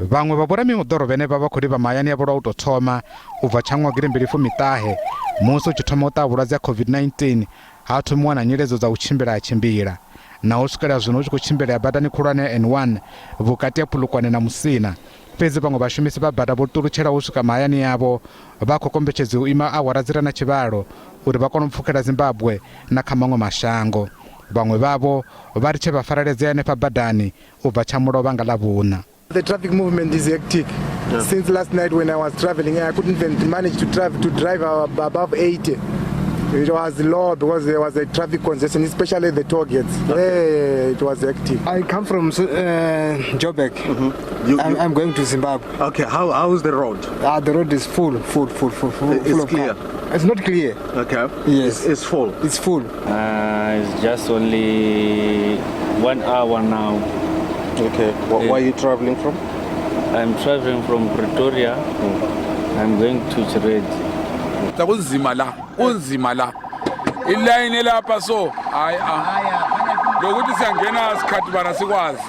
Vhaṅwe vha vho-ramimodoro vhene vha khou livha mahayani avho lwa u tou thoma u bva tsha ṅwaha 2017 musi u tshi thoma u ṱaha vhulwadze ha COVID-19 ha thomiwa na nyiledzo dza u tshimbila na u swikela zwino u tshi khou tshimbila badani khulwane ya N1 vhukati ha Pulukwane na Musina. Fhedzi vhaṅwe vhashumisi vha bada vho ṱulutshela u swika mahayani yavho vha khou kombetshedza u ima awara dzi re na tshivhalo uri vha kone u pfukela Zimbabwe na kha maṅwe mashango. Vhaṅwe vhavho vha ri tshe vha fareledzea hanefha badani u bva tsha mulovha nga Ḽavhuṋa. The traffic movement is hectic. Yeah. Since last night when I was traveling, I couldn't even manage to drive above 80. It was low because there was a traffic congestion, especially the toll gates. Okay. It was hectic. I come from Joburg. I'm going to Zimbabwe. Okay, how is the road? The road is full. It's clear? It's not clear. Okay. Yes. It's full? It's full. It's just only 1 hour now. Okay. Where are you traveling from? I'm traveling from Pretoria. I'm going to Chiredi. Kunzima la ilayini lapha so hayi lokuthi siyangena sikhathi bana sikwazi.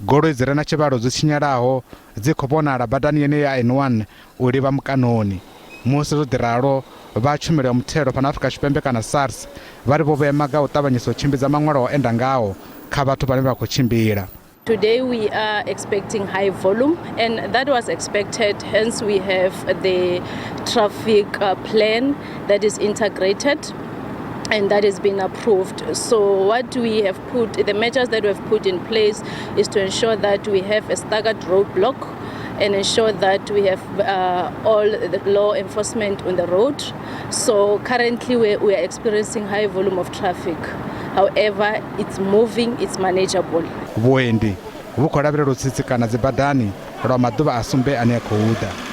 Goloi dzi re na tshivhalo dzi tshinyalaho dzi khou vhonala badani yene ya N1 u livha mukanoni. Musi zwo ḓi ralo vha tshumelo ya muthelo fhano Afrika Tshipembe kana SARS vha ri vho vhea maga u ṱavhanyisa u tshimbidza maṅwalo o enda ngao kha vhathu vhane vha khou tshimbila. Today we are expecting high volume, and that was expected. Hence we have the traffic plan that is integrated and that has been approved. So what we have the measures that we have put in place is to ensure that we have a staggered roadblock and ensure that we have all the law enforcement on the road. So currently we are experiencing high volume of traffic. However, it's moving, it's manageable. Vhuendi vhu khou lavhelela u tsitsikana dzi badani lwa maduvha a sumbe ane a khou ḓa.